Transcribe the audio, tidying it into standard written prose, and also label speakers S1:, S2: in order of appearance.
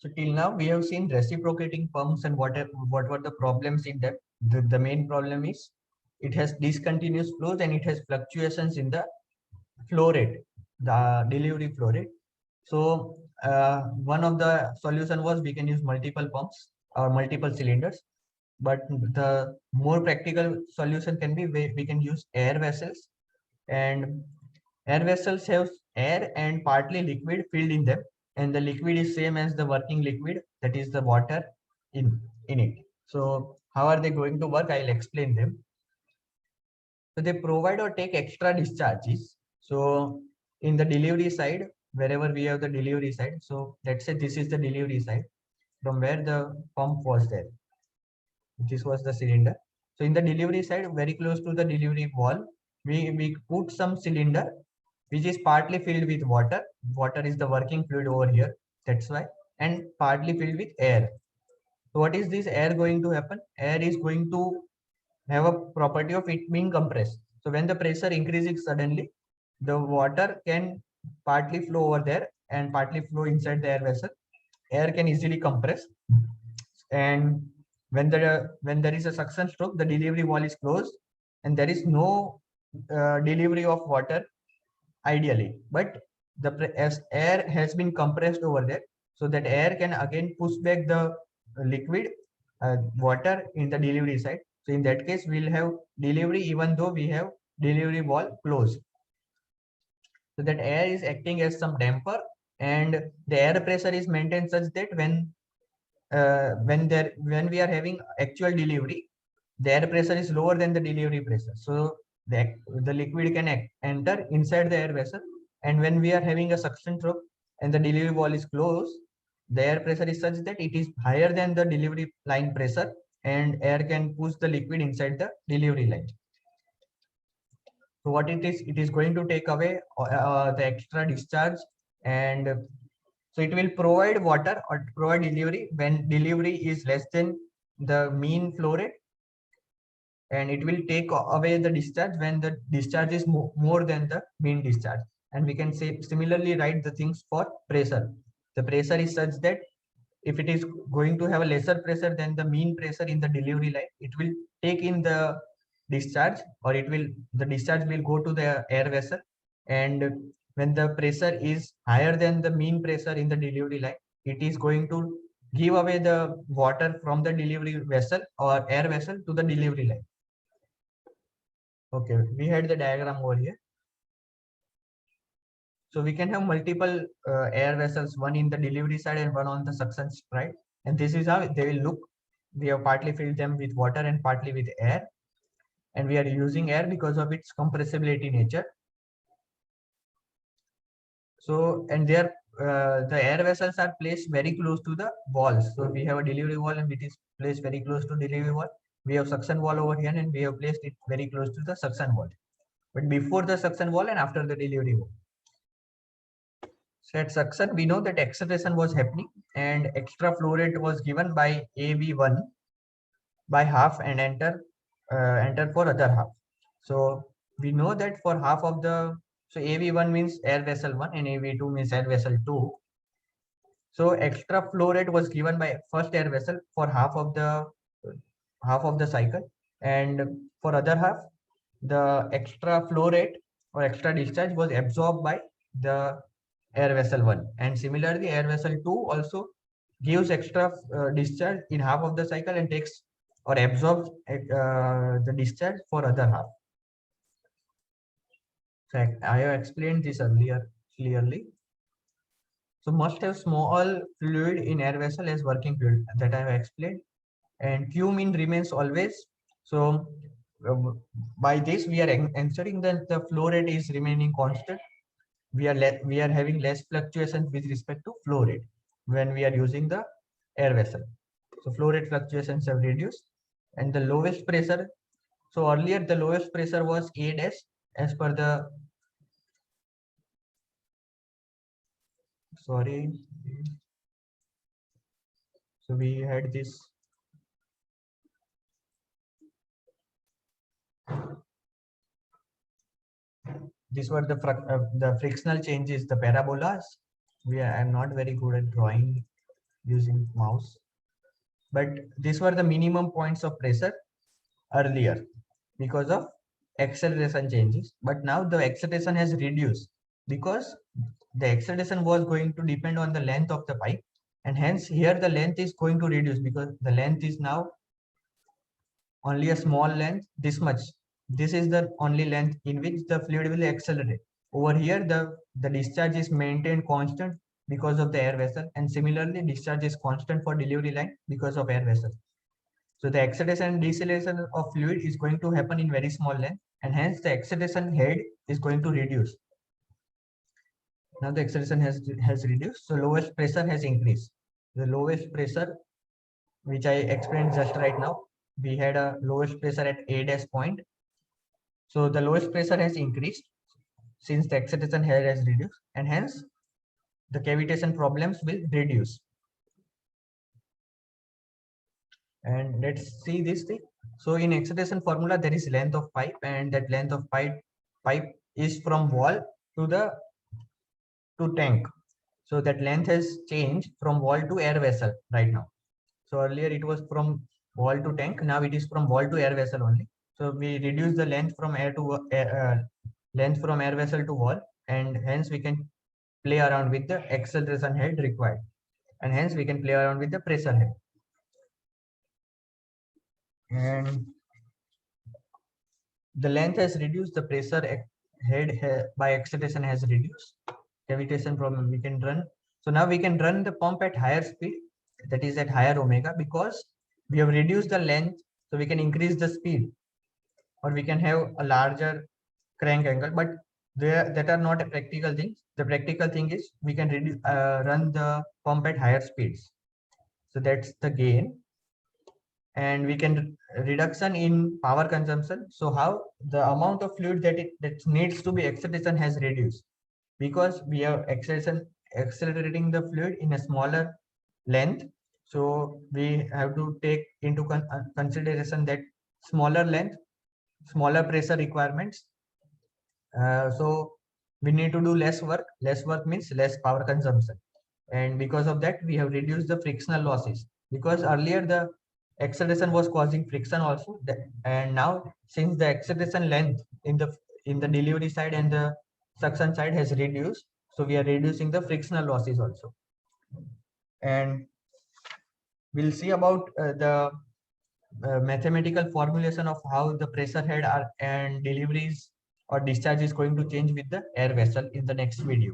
S1: So till now we have seen reciprocating pumps and what were the problems in that. The main problem is it has discontinuous flows and it has fluctuations in the flow rate, the delivery flow rate. So one of the solution was we can use multiple pumps or multiple cylinders, but the more practical solution can be we can use air vessels, and air vessels have air and partly liquid filled in them, and the liquid is same as the working liquid, that is the water in it. So how are they going to work? I'll explain them. So they provide or take extra discharges. So in the delivery side, wherever we have the delivery side, so let's say this is the delivery side from where the pump was there. This was the cylinder. So in the delivery side, very close to the delivery wall, we put some cylinder which is partly filled with water. Water is the working fluid over here. That's why, and partly filled with air. So what is this air going to happen? Air is going to have a property of it being compressed. So when the pressure increases suddenly, the water can partly flow over there and partly flow inside the air vessel. Air can easily compress, and when there is a suction stroke, the delivery wall is closed, and there is no delivery of water ideally. But as air has been compressed over there, so that air can again push back the liquid water in the delivery side. So in that case, we'll have delivery even though we have delivery wall closed. So that air is acting as some damper, and the air pressure is maintained such that when we are having actual delivery, the air pressure is lower than the delivery pressure. So the liquid can enter inside the air vessel, and when we are having a suction stroke and the delivery wall is closed, the air pressure is such that it is higher than the delivery line pressure, and air can push the liquid inside the delivery line. So what it is going to take away the extra discharge, and so it will provide water or provide delivery when delivery is less than the mean flow rate, and it will take away the discharge when the discharge is more than the mean discharge. And we can say similarly write the things for pressure. The pressure is such that if it is going to have a lesser pressure than the mean pressure in the delivery line, it will take in the discharge, or the discharge will go to the air vessel. And when the pressure is higher than the mean pressure in the delivery line, it is going to give away the water from the delivery vessel or air vessel to the delivery line. Okay, we had the diagram over here. So we can have multiple air vessels, one in the delivery side and one on the suction side. And this is how they will look. We have partly filled them with water and partly with air. And we are using air because of its compressibility nature. So, and there, the air vessels are placed very close to the walls. So we have a delivery wall and it is placed very close to delivery wall. We have suction wall over here and we have placed it very close to the suction wall. But before the suction wall and after the delivery wall. So at suction, we know that acceleration was happening and extra flow rate was given by AV1 by half and enter for other half. So we know that for half of the, so AV1 means air vessel 1 and AV2 means air vessel 2. So extra flow rate was given by first air vessel for half of the cycle, and for other half, the extra flow rate or extra discharge was absorbed by the air vessel 1. And similarly, air vessel 2 also gives extra discharge in half of the cycle and takes or absorbs the discharge for other half. So I have explained this earlier clearly. So must have small fluid in air vessel as working fluid, that I have explained. And Q mean remains always. So by this we are ensuring that the flow rate is remaining constant. We are having less fluctuations with respect to flow rate when we are using the air vessel. So flow rate fluctuations have reduced, and the lowest pressure. So earlier the lowest pressure was A dash as per the, sorry. So we had this. These were the frictional changes, the parabolas. I'm not very good at drawing using mouse. But these were the minimum points of pressure earlier because of acceleration changes. But now the acceleration has reduced because the acceleration was going to depend on the length of the pipe, and hence here the length is going to reduce because the length is now only a small length, this much. This is the only length in which the fluid will accelerate. Over here, the discharge is maintained constant because of the air vessel, and similarly, discharge is constant for delivery line because of air vessel. So the acceleration and deceleration of fluid is going to happen in very small length, and hence the acceleration head is going to reduce. Now the acceleration has reduced, so lowest pressure has increased. The lowest pressure, which I explained just right now, we had a lowest pressure at A dash point. So the lowest pressure has increased since the acceleration head has reduced, and hence the cavitation problems will reduce. And let's see this thing. So in acceleration formula, there is length of pipe, and that length of pipe is from wall to tank. So that length has changed from wall to air vessel right now. So earlier it was from wall to tank. Now it is from wall to air vessel only. So we reduce the length from length from air vessel to wall, and hence we can play around with the acceleration head required, and hence we can play around with the pressure head. And the length has reduced, the pressure head by acceleration has reduced. Cavitation problem we can run. So now we can run the pump at higher speed, that is at higher omega, because we have reduced the length, so we can increase the speed, or we can have a larger crank angle. But that are not a practical thing. The practical thing is we can run the pump at higher speeds. So that's the gain. And we can reduction in power consumption. So how the amount of fluid that needs to be acceleration has reduced, because we are accelerating the fluid in a smaller length. So we have to take into consideration that smaller length, smaller pressure requirements. So we need to do less work. Less work means less power consumption, and because of that we have reduced the frictional losses, because earlier the acceleration was causing friction also, and now since the acceleration length in the delivery side and the suction side has reduced, so we are reducing the frictional losses also. And we'll see about the mathematical formulation of how the pressure head and deliveries or discharge is going to change with the air vessel in the next video.